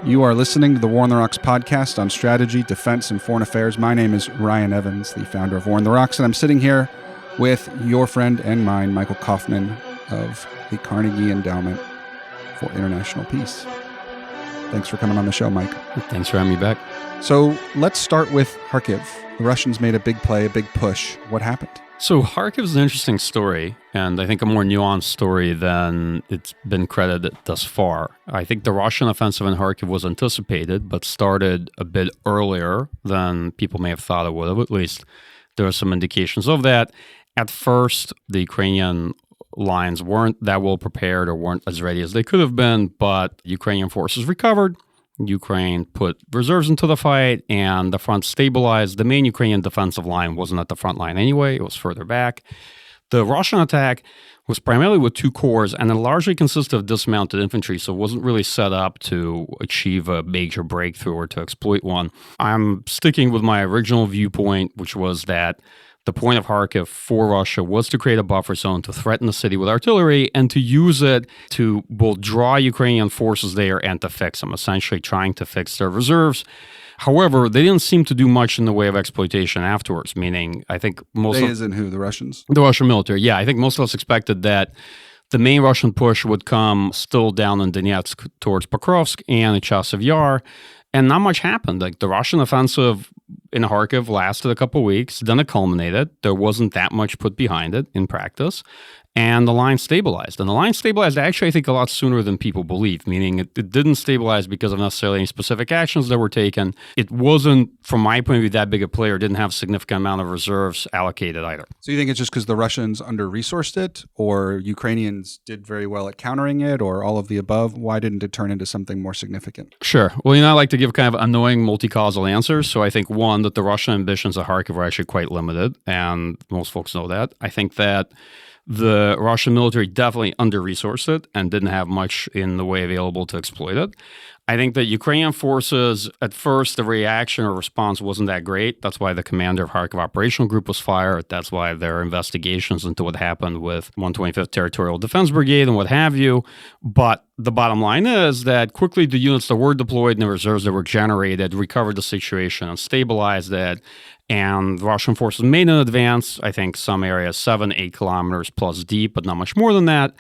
You are listening to the War on the Rocks podcast on strategy, defense, and foreign affairs. My name is Ryan Evans, the founder of War on the Rocks, and I'm sitting here with your friend and mine, Michael Kofman of the Carnegie Endowment for International Peace. Thanks for coming on the show, Mike. Thanks for having me back. So let's start with Kharkiv. The Russians made a big play, a big push. What happened? So Kharkiv is an interesting story, and I think a more nuanced story than it's been credited thus far. I think the Russian offensive in Kharkiv was anticipated, but started a bit earlier than people may have thought it would have. At least there are some indications of that. At first, the Ukrainian lines weren't that well prepared or weren't as ready as they could have been, but Ukrainian forces recovered. Ukraine put reserves into the fight, and the front stabilized. The main Ukrainian defensive line wasn't at the front line anyway. It was further back. The Russian attack was primarily with two corps, and it largely consisted of dismounted infantry, so it wasn't really set up to achieve a major breakthrough or to exploit one. I'm sticking with my original viewpoint, which was that the point of Kharkiv for Russia was to create a buffer zone to threaten the city with artillery and to use it to both draw Ukrainian forces there and to fix them, essentially trying to fix their reserves. However, they didn't seem to do much in the way of exploitation afterwards, meaning I think most They isn't who? The Russians? The Russian military, yeah. I think most of us expected that the main Russian push would come still down in Donetsk towards Pokrovsk and Chasiv Yar, and not much happened. Like the Russian offensive in Kharkiv lasted a couple of weeks, then it culminated. There wasn't that much put behind it in practice, and the line stabilized. And the line stabilized actually, I think, a lot sooner than people believe, meaning it didn't stabilize because of necessarily any specific actions that were taken. It wasn't, from my point of view, that big a player, didn't have a significant amount of reserves allocated either. So you think it's just because the Russians under-resourced it, or Ukrainians did very well at countering it, or all of the above? Why didn't it turn into something more significant? Sure. Well, I like to give kind of annoying multi-causal answers. So I think, one, that the Russian ambitions at Kharkiv were actually quite limited, and most folks know that. I think that the Russian military definitely under-resourced it and didn't have much in the way available to exploit it. I think that Ukrainian forces, at first, the reaction or response wasn't that great. That's why the commander of Kharkiv Operational Group was fired. That's why there are investigations into what happened with 125th Territorial Defense Brigade and what have you. But the bottom line is that quickly the units that were deployed and the reserves that were generated recovered the situation and stabilized it. And the Russian forces made an advance, I think some areas 7-8 kilometers plus deep, but not much more than that.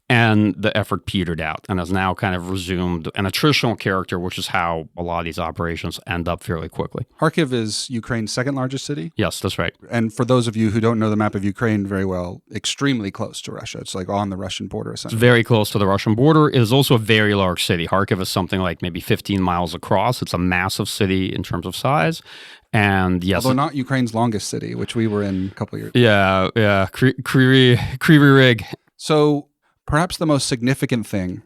And the effort petered out and has now kind of resumed an attritional character, which is how a lot of these operations end up fairly quickly. Kharkiv is Ukraine's second largest city? Yes, that's right. And for those of you who don't know the map of Ukraine very well, extremely close to Russia. It's like on the Russian border, essentially. It's very close to the Russian border. It is also a very large city. Kharkiv is something like maybe 15 miles across. It's a massive city in terms of size. And yes, although not Ukraine's longest city, which we were in a couple of years. Yeah. Kryvyi Rih. So perhaps the most significant thing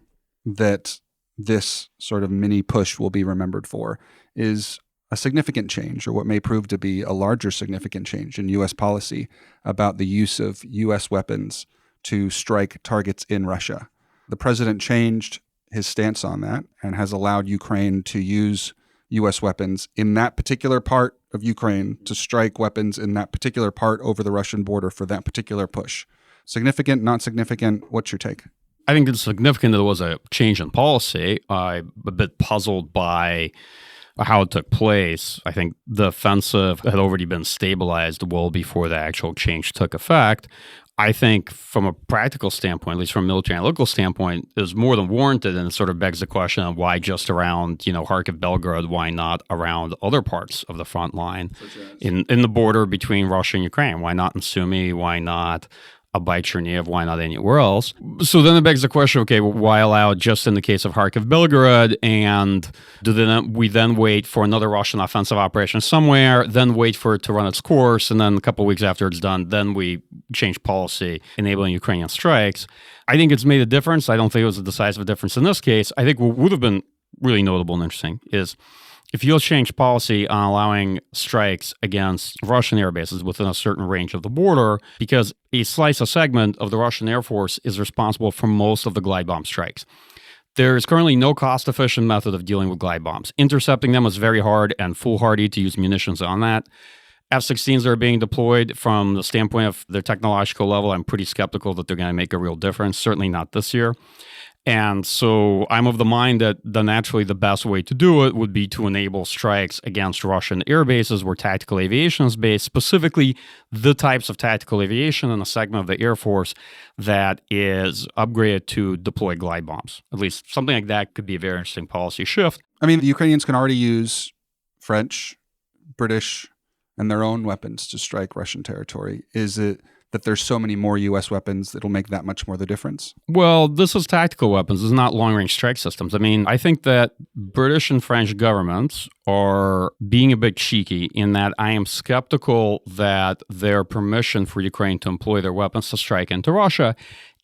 that this sort of mini push will be remembered for is a significant change, or what may prove to be a larger significant change in U.S. policy about the use of U.S. weapons to strike targets in Russia. The president changed his stance on that and has allowed Ukraine to use U.S. weapons in that particular part of Ukraine to strike weapons in that particular part over the Russian border for that particular push. Significant, not significant? What's your take? I think it's significant that there was a change in policy. I'm a bit puzzled by how it took place. I think the offensive had already been stabilized well before the actual change took effect. I think from a practical standpoint, at least from a military analytical standpoint, is more than warranted, and it sort of begs the question of why just around, Kharkiv, Belgorod, why not around other parts of the front line in the border between Russia and Ukraine? Why not in Sumy? Why not by Chernihiv? Why not anywhere else? So then it begs the question, okay, well, why allow it just in the case of Kharkiv, Belgorod, and we then wait for another Russian offensive operation somewhere, then wait for it to run its course, and then a couple of weeks after it's done, then we change policy, enabling Ukrainian strikes? I think it's made a difference. I don't think it was a decisive difference in this case. I think what would have been really notable and interesting is if you'll change policy on allowing strikes against Russian air bases within a certain range of the border, because a segment of the Russian Air Force is responsible for most of the glide bomb strikes. There is currently no cost-efficient method of dealing with glide bombs. Intercepting them is very hard and foolhardy to use munitions on that. F-16s that are being deployed, from the standpoint of their technological level, I'm pretty skeptical that they're going to make a real difference, certainly not this year. And so I'm of the mind that naturally the best way to do it would be to enable strikes against Russian air bases where tactical aviation is based, specifically the types of tactical aviation in a segment of the Air Force that is upgraded to deploy glide bombs. At least something like that could be a very interesting policy shift. I mean, the Ukrainians can already use French, British, and their own weapons to strike Russian territory. Is it that there's so many more U.S. weapons that'll make that much more the difference? Well, this is tactical weapons. This is not long-range strike systems. I mean, I think that British and French governments are being a bit cheeky in that I am skeptical that their permission for Ukraine to employ their weapons to strike into Russia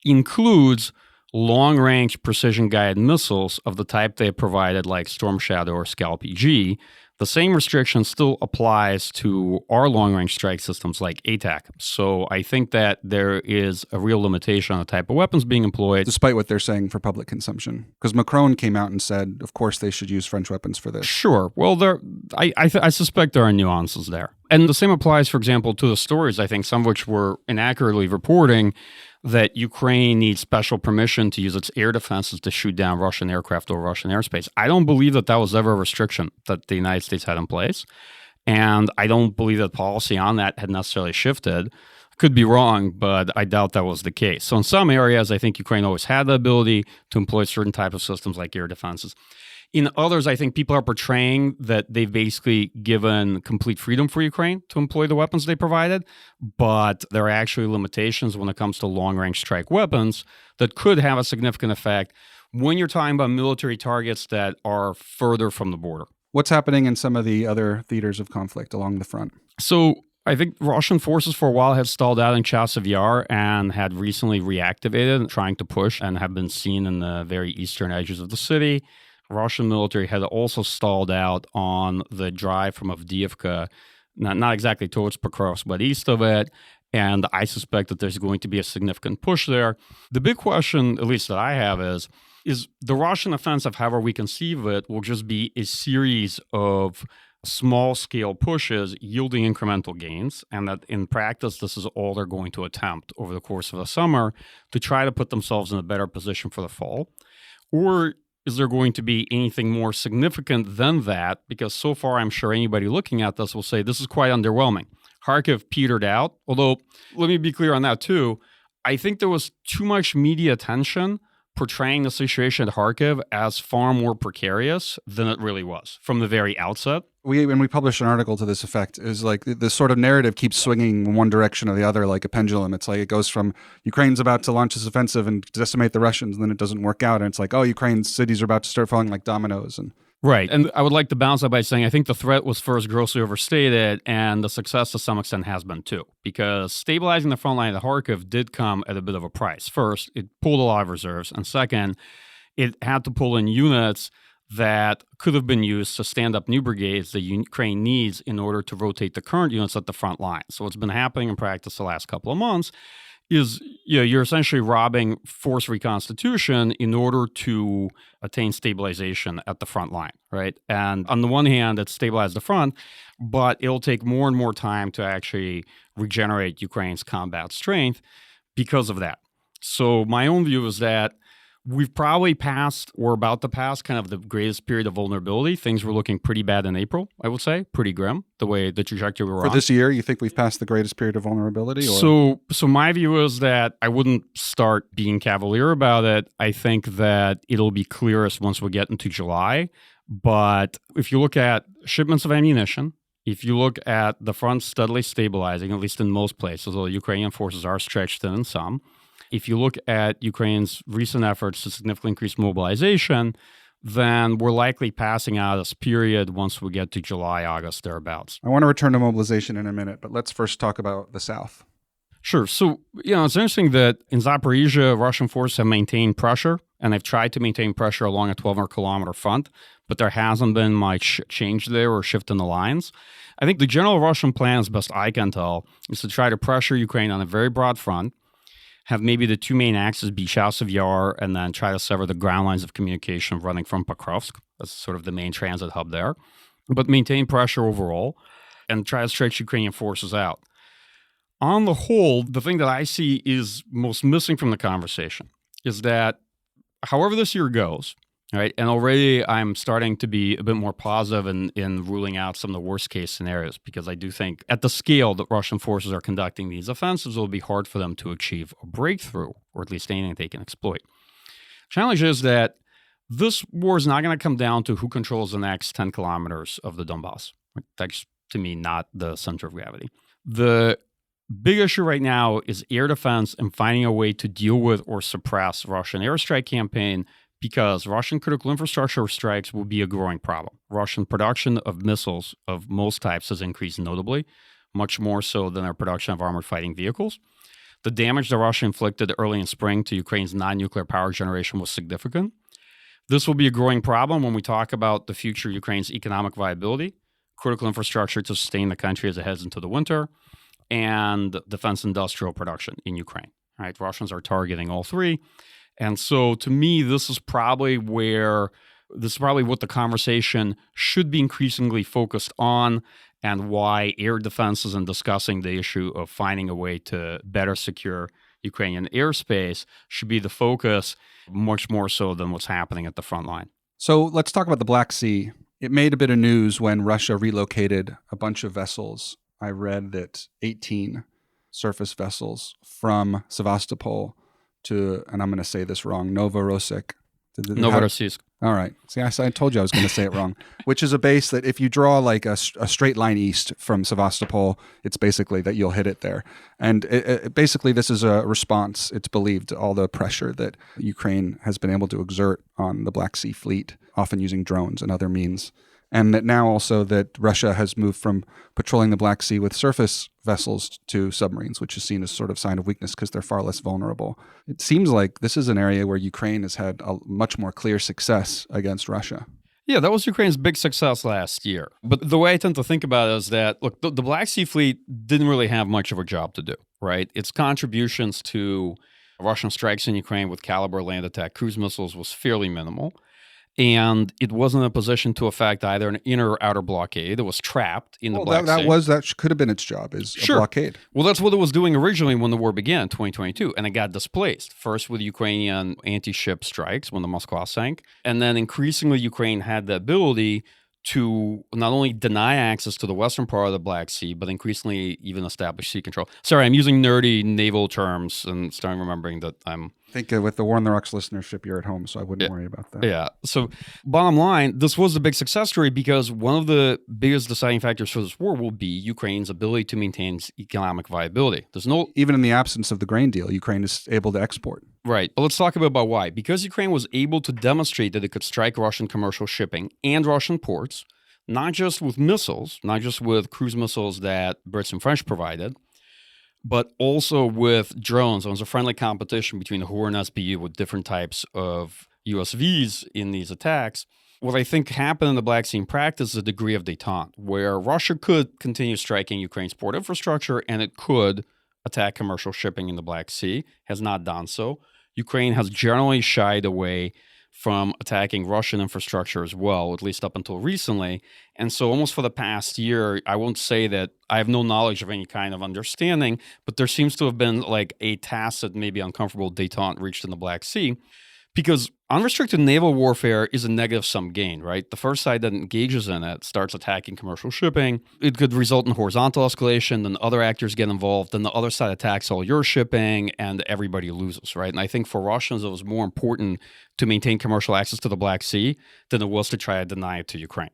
includes long-range precision-guided missiles of the type they provided, like Storm Shadow or Scalp-EG. The same restriction still applies to our long-range strike systems like ATAC. So I think that there is a real limitation on the type of weapons being employed. Despite what they're saying for public consumption. Because Macron came out and said, of course, they should use French weapons for this. Sure. Well, I suspect there are nuances there. And the same applies, for example, to the stories, I think, some of which were inaccurately reporting that Ukraine needs special permission to use its air defenses to shoot down Russian aircraft over Russian airspace. I don't believe that was ever a restriction that the United States had in place. And I don't believe that policy on that had necessarily shifted. Could be wrong, but I doubt that was the case. So in some areas, I think Ukraine always had the ability to employ certain types of systems like air defenses. In others, I think people are portraying that they've basically given complete freedom for Ukraine to employ the weapons they provided, but there are actually limitations when it comes to long-range strike weapons that could have a significant effect when you're talking about military targets that are further from the border. What's happening in some of the other theaters of conflict along the front? So I think Russian forces for a while had stalled out in Chasiv Yar and had recently reactivated, trying to push, and have been seen in the very eastern edges of the city. Russian military had also stalled out on the drive from Avdiivka, not exactly towards Pokrovsk, but east of it. And I suspect that there's going to be a significant push there. The big question, at least that I have, is the Russian offensive, however we conceive it, will just be a series of small-scale pushes yielding incremental gains, and that in practice, this is all they're going to attempt over the course of the summer to try to put themselves in a better position for the fall? Or is there going to be anything more significant than that? Because so far, I'm sure anybody looking at this will say this is quite underwhelming. Kharkiv petered out, although let me be clear on that too. I think there was too much media attention portraying the situation at Kharkiv as far more precarious than it really was from the very outset. When we published an article to this effect, is like this sort of narrative keeps swinging in one direction or the other like a pendulum. It's like it goes from Ukraine's about to launch this offensive and decimate the Russians, and then it doesn't work out. And it's like, oh, Ukraine's cities are about to start falling like dominoes. And right. And I would like to balance that by saying I think the threat was first grossly overstated, and the success to some extent has been too. Because stabilizing the front line at Kharkiv did come at a bit of a price. First, it pulled a lot of reserves. And second, it had to pull in units that could have been used to stand up new brigades that Ukraine needs in order to rotate the current units at the front line. So what's been happening in practice the last couple of months is you're essentially robbing force reconstitution in order to attain stabilization at the front line, right? And on the one hand, it's stabilized the front, but it'll take more and more time to actually regenerate Ukraine's combat strength because of that. So my own view is that we've probably passed or about to pass kind of the greatest period of vulnerability. Things were looking pretty bad in April, I would say, pretty grim, the trajectory we were on. For this year, you think we've passed the greatest period of vulnerability? Or? So my view is that I wouldn't start being cavalier about it. I think that it'll be clearest once we get into July. But if you look at shipments of ammunition, if you look at the front steadily stabilizing, at least in most places, although Ukrainian forces are stretched thin in some, if you look at Ukraine's recent efforts to significantly increase mobilization, then we're likely passing out this period once we get to July, August, thereabouts. I want to return to mobilization in a minute, but let's first talk about the South. Sure. So, it's interesting that in Zaporizhia, Russian forces have maintained pressure, and they've tried to maintain pressure along a 1,200-kilometer front, but there hasn't been much change there or shift in the lines. I think the general Russian plan, as best I can tell, is to try to pressure Ukraine on a very broad front, have maybe the two main axes be Chasiv Yar, and then try to sever the ground lines of communication running from Pokrovsk. That's sort of the main transit hub there. But maintain pressure overall and try to stretch Ukrainian forces out. On the whole, the thing that I see is most missing from the conversation is that however this year goes, right, and already I'm starting to be a bit more positive in ruling out some of the worst case scenarios, because I do think at the scale that Russian forces are conducting these offensives, it will be hard for them to achieve a breakthrough, or at least anything they can exploit. Challenge is that this war is not going to come down to who controls the next 10 kilometers of the Donbas. That's, to me, not the center of gravity. The big issue right now is air defense and finding a way to deal with or suppress Russian airstrike campaign, because Russian critical infrastructure strikes will be a growing problem. Russian production of missiles of most types has increased notably, much more so than our production of armored fighting vehicles. The damage that Russia inflicted early in spring to Ukraine's non-nuclear power generation was significant. This will be a growing problem when we talk about the future of Ukraine's economic viability, critical infrastructure to sustain the country as it heads into the winter, and defense industrial production in Ukraine. Right? Russians are targeting all three. And so to me, this is probably what the conversation should be increasingly focused on, and why air defenses and discussing the issue of finding a way to better secure Ukrainian airspace should be the focus, much more so than what's happening at the front line. So let's talk about the Black Sea. It made a bit of news when Russia relocated a bunch of vessels. I read that 18 surface vessels from Sevastopol to, and I'm going to say this wrong, Novorossiysk. Novorossiysk. All right. See, I told you I was going to say it wrong, which is a base that if you draw like a straight line east from Sevastopol, it's basically that you'll hit it there. And basically this is a response, it's believed, to all the pressure that Ukraine has been able to exert on the Black Sea fleet, often using drones and other means. And that now also that Russia has moved from patrolling the Black Sea with surface vessels to submarines, which is seen as sort of sign of weakness because they're far less vulnerable. It seems like this is an area where Ukraine has had a much more clear success against Russia. Yeah, that was Ukraine's big success last year. But the way I tend to think about it is that, look, the Black Sea fleet didn't really have much of a job to do, right? Its contributions to Russian strikes in Ukraine with Caliber land attack cruise missiles was fairly minimal. And it wasn't in a position to affect either an inner or outer blockade. It was trapped in the Black Sea. That could have been its job, is a blockade. Well, that's what it was doing originally when the war began in 2022, and it got displaced, first with Ukrainian anti-ship strikes when the Moskva sank, and then increasingly Ukraine had the ability to not only deny access to the western part of the Black Sea, but increasingly even establish sea control. Sorry, I'm using nerdy naval terms and starting remembering that I'm... I think with the War on the Rocks listenership, you're at home, so I wouldn't worry about that. Yeah. So bottom line, this was a big success story because one of the biggest deciding factors for this war will be Ukraine's ability to maintain economic viability. Even in the absence of the grain deal, Ukraine is able to export. Right. But let's talk about why. Because Ukraine was able to demonstrate that it could strike Russian commercial shipping and Russian ports, not just with missiles, not just with cruise missiles that Brits and French provided, but also with drones. There was a friendly competition between the HOR and SBU with different types of USVs in these attacks. What I think happened in the Black Sea in practice is a degree of détente, where Russia could continue striking Ukraine's port infrastructure and it could attack commercial shipping in the Black Sea, has not done so. Ukraine has generally shied away from attacking Russian infrastructure as well, at least up until recently. And so almost for the past year, I won't say that I have no knowledge of any kind of understanding, but there seems to have been like a tacit, maybe uncomfortable détente reached in the Black Sea, because unrestricted naval warfare is a negative-sum gain, right? The first side that engages in it starts attacking commercial shipping. It could result in horizontal escalation, then other actors get involved, then the other side attacks all your shipping, and everybody loses, right? And I think for Russians, it was more important to maintain commercial access to the Black Sea than it was to try to deny it to Ukraine.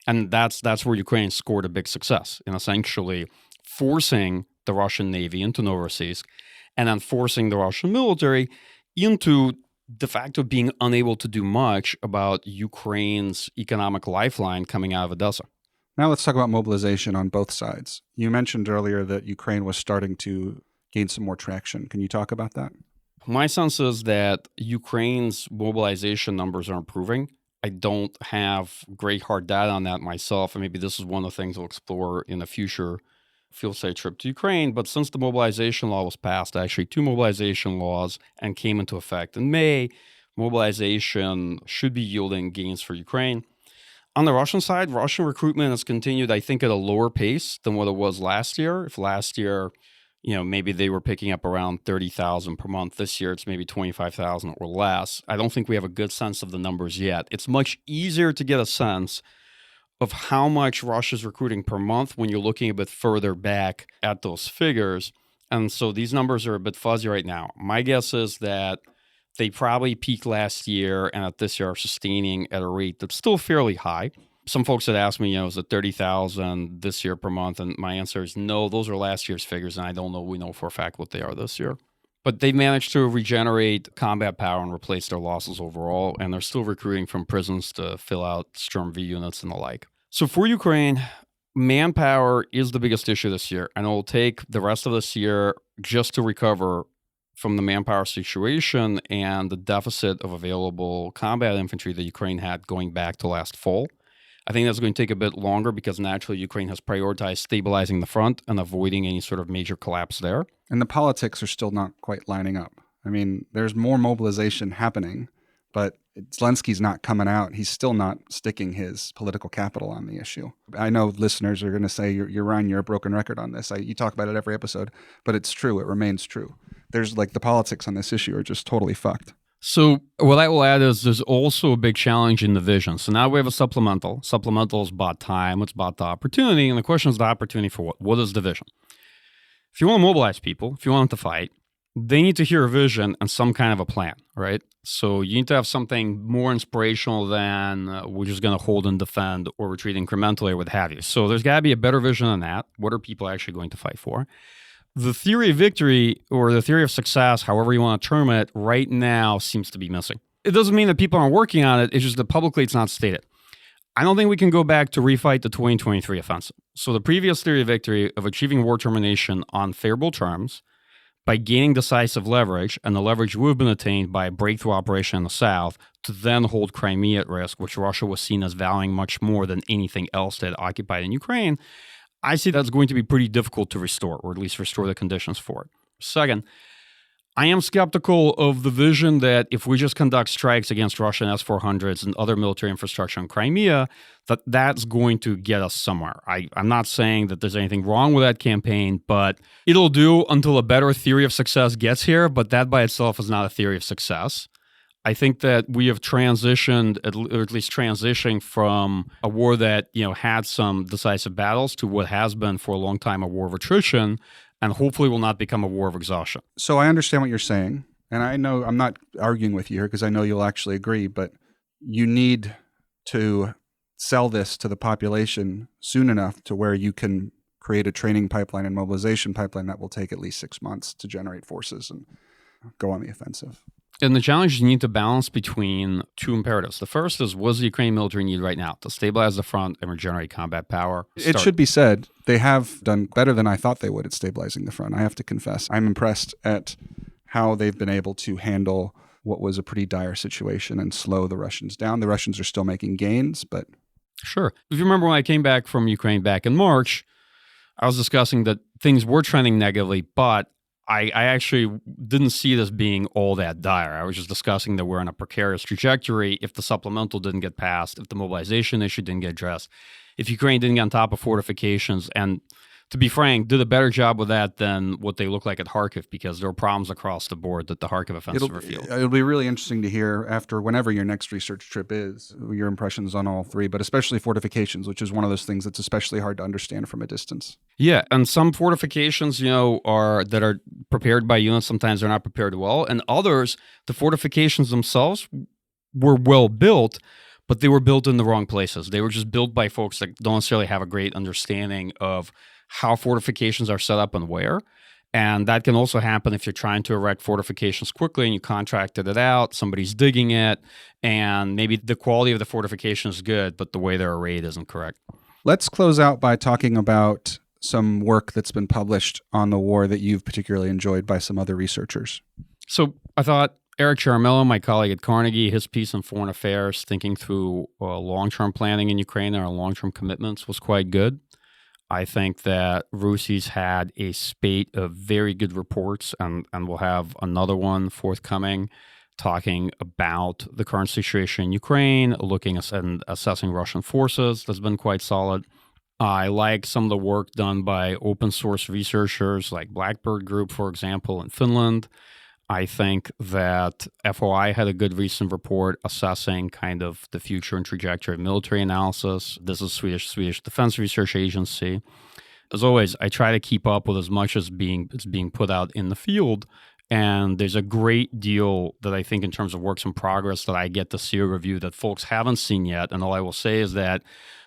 And that's where Ukraine scored a big success in essentially forcing the Russian Navy into Novorossiysk and then forcing the Russian military into de facto being unable to do much about Ukraine's economic lifeline coming out of Odessa. Now let's talk about mobilization on both sides. You mentioned earlier that Ukraine was starting to gain some more traction. Can you talk about that? My sense is that Ukraine's mobilization numbers are improving. I don't have great hard data on that myself, and maybe this is one of the things we'll explore in a future field study trip to Ukraine. But since the mobilization law was passed, actually 2 mobilization laws, and came into effect in May, mobilization should be yielding gains for Ukraine. On the Russian side, Russian recruitment has continued, I think, at a lower pace than what it was last year. If last year maybe they were picking up around 30,000 per month. This year, it's maybe 25,000 or less. I don't think we have a good sense of the numbers yet. It's much easier to get a sense of how much Russia's recruiting per month when you're looking a bit further back at those figures. And so these numbers are a bit fuzzy right now. My guess is that they probably peaked last year and at this year are sustaining at a rate that's still fairly high. Some folks had asked me, is it 30,000 this year per month? And my answer is no, those are last year's figures, and I don't know. We know for a fact what they are this year. But they've managed to regenerate combat power and replace their losses overall, and they're still recruiting from prisons to fill out Sturm V units and the like. So for Ukraine, manpower is the biggest issue this year, and it will take the rest of this year just to recover from the manpower situation and the deficit of available combat infantry that Ukraine had going back to last fall. I think that's going to take a bit longer because naturally Ukraine has prioritized stabilizing the front and avoiding any sort of major collapse there. And the politics are still not quite lining up. I mean, there's more mobilization happening, but Zelensky's not coming out. He's still not sticking his political capital on the issue. I know listeners are going to say, you're Ryan, you're a broken record on this. You talk about it every episode, but it's true. It remains true. There's the politics on this issue are just totally fucked. So what I will add is there's also a big challenge in the vision. So now we have a supplemental. Supplemental is about time. It's about the opportunity. And the question is the opportunity for what? What is the vision? If you want to mobilize people, if you want them to fight, they need to hear a vision and some kind of a plan, right? So you need to have something more inspirational than we're just going to hold and defend or retreat incrementally or what have you. So there's got to be a better vision than that. What are people actually going to fight for? The theory of victory or the theory of success, however you want to term it, right now seems to be missing. It doesn't mean that people aren't working on it. It's just that publicly it's not stated. I don't think we can go back to refight the 2023 offensive. So the previous theory of victory of achieving war termination on favorable terms by gaining decisive leverage, and the leverage would have been attained by a breakthrough operation in the south to then hold Crimea at risk, which Russia was seen as valuing much more than anything else that it occupied in Ukraine. I see that's going to be pretty difficult to restore, or at least restore the conditions for it. Second, I am skeptical of the vision that if we just conduct strikes against Russian S-400s and other military infrastructure in Crimea, that's going to get us somewhere. I'm not saying that there's anything wrong with that campaign, but it'll do until a better theory of success gets here, but that by itself is not a theory of success. I think that we have transitioned, or at least transitioning from a war that had some decisive battles to what has been for a long time a war of attrition, and hopefully will not become a war of exhaustion. So I understand what you're saying, and I know I'm not arguing with you here because I know you'll actually agree, but you need to sell this to the population soon enough to where you can create a training pipeline and mobilization pipeline that will take at least 6 months to generate forces and go on the offensive. And the challenge is you need to balance between two imperatives. The first is, what does the Ukrainian military need right now to stabilize the front and regenerate combat power? It should be said, they have done better than I thought they would at stabilizing the front. I have to confess. I'm impressed at how they've been able to handle what was a pretty dire situation and slow the Russians down. The Russians are still making gains, but... Sure. If you remember when I came back from Ukraine back in March, I was discussing that things were trending negatively, but I actually didn't see this being all that dire. I was just discussing that we're on a precarious trajectory if the supplemental didn't get passed, if the mobilization issue didn't get addressed, if Ukraine didn't get on top of fortifications, and to be frank, did a better job with that than what they look like at Kharkiv, because there were problems across the board that the Kharkiv offensive revealed. It'll be really interesting to hear after whenever your next research trip is, your impressions on all three, but especially fortifications, which is one of those things that's especially hard to understand from a distance. Yeah, and some fortifications, are prepared by units, sometimes they're not prepared well, and others, the fortifications themselves were well built, but they were built in the wrong places. They were just built by folks that don't necessarily have a great understanding of how fortifications are set up and where. And that can also happen if you're trying to erect fortifications quickly and you contracted it out, somebody's digging it, and maybe the quality of the fortification is good, but the way they're arrayed isn't correct. Let's close out by talking about some work that's been published on the war that you've particularly enjoyed by some other researchers. So I thought Eric Charamello, my colleague at Carnegie, his piece on foreign affairs, thinking through long-term planning in Ukraine and our long-term commitments was quite good. I think that Rusi's had a spate of very good reports, and we'll have another one forthcoming talking about the current situation in Ukraine, looking and assessing Russian forces. That's been quite solid. I like some of the work done by open source researchers like Blackbird Group, for example, in Finland. I think that FOI had a good recent report assessing kind of the future and trajectory of military analysis. This is Swedish Defense Research Agency. As always, I try to keep up with as much as being put out in the field. And there's a great deal that I think in terms of works in progress that I get to see a review that folks haven't seen yet. And all I will say is that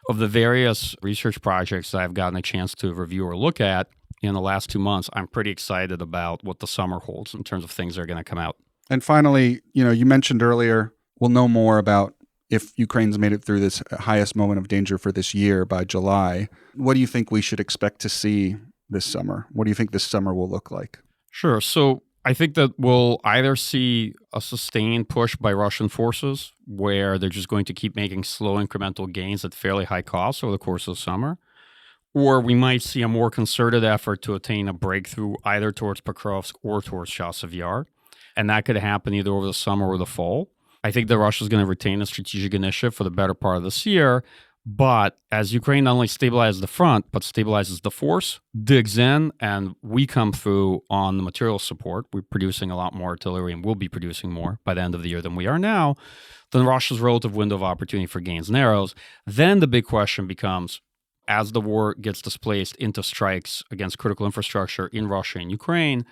of the various research projects that I've gotten a chance to review or look at in the last 2 months, I'm pretty excited about what the summer holds in terms of things that are going to come out. And finally, you mentioned earlier, we'll know more about if Ukraine's made it through this highest moment of danger for this year by July. What do you think we should expect to see this summer? What do you think this summer will look like? Sure. So I think that we'll either see a sustained push by Russian forces where they're just going to keep making slow incremental gains at fairly high costs over the course of the summer, or we might see a more concerted effort to attain a breakthrough either towards Pokrovsk or towards Chasiv Yar. And that could happen either over the summer or the fall. I think that Russia is going to retain a strategic initiative for the better part of this year. But as Ukraine not only stabilizes the front, but stabilizes the force, digs in, and we come through on the material support, we're producing a lot more artillery and will be producing more by the end of the year than we are now, then Russia's relative window of opportunity for gains narrows. Then the big question becomes, as the war gets displaced into strikes against critical infrastructure in Russia and Ukraine,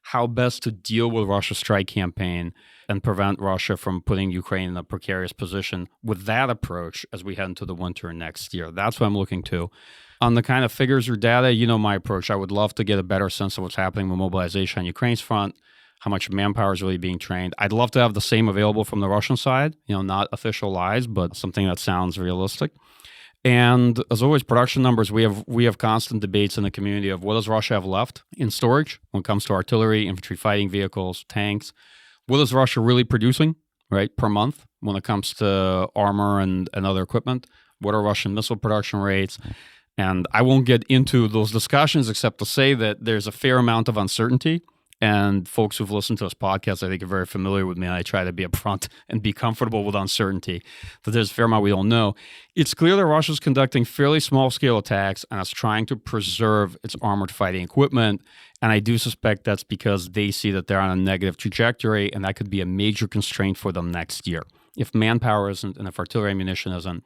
how best to deal with Russia's strike campaign and prevent Russia from putting Ukraine in a precarious position with that approach as we head into the winter next year. That's what I'm looking to. On the kind of figures or data, my approach. I would love to get a better sense of what's happening with mobilization on Ukraine's front, how much manpower is really being trained. I'd love to have the same available from the Russian side, not official lies, but something that sounds realistic. And as always, production numbers, we have constant debates in the community of what does Russia have left in storage when it comes to artillery, infantry fighting vehicles, tanks. What is Russia really producing, right, per month when it comes to armor and other equipment? What are Russian missile production rates? And I won't get into those discussions except to say that there's a fair amount of uncertainty. And folks who've listened to this podcast, I think, are very familiar with me. I try to be upfront and be comfortable with uncertainty, that there's a fair amount we don't know. It's clear that Russia's conducting fairly small-scale attacks and is trying to preserve its armored fighting equipment. And I do suspect that's because they see that they're on a negative trajectory, and that could be a major constraint for them next year. If manpower isn't, and if artillery ammunition isn't,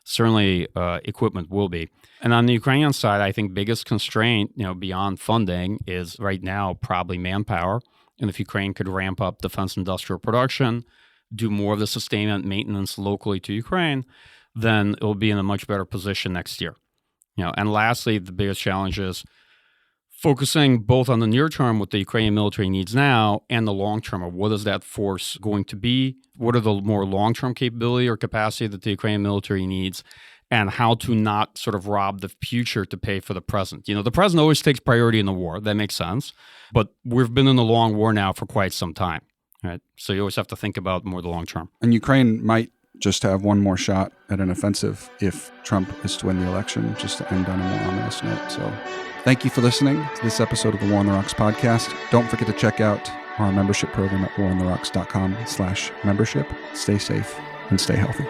certainly equipment will be. And on the Ukrainian side, I think biggest constraint, beyond funding is right now probably manpower. And if Ukraine could ramp up defense industrial production, do more of the sustainment maintenance locally to Ukraine, then it will be in a much better position next year. And lastly, the biggest challenge is focusing both on the near term, what the Ukrainian military needs now, and the long term of what is that force going to be? What are the more long-term capability or capacity that the Ukrainian military needs? And how to not sort of rob the future to pay for the present. The present always takes priority in the war. That makes sense. But we've been in the long war now for quite some time, right? So you always have to think about more the long term. And Ukraine might just have one more shot at an offensive if Trump is to win the election, just to end on a more ominous note. So thank you for listening to this episode of the War on the Rocks podcast. Don't forget to check out our membership program at warontherocks.com/membership. Stay safe and stay healthy.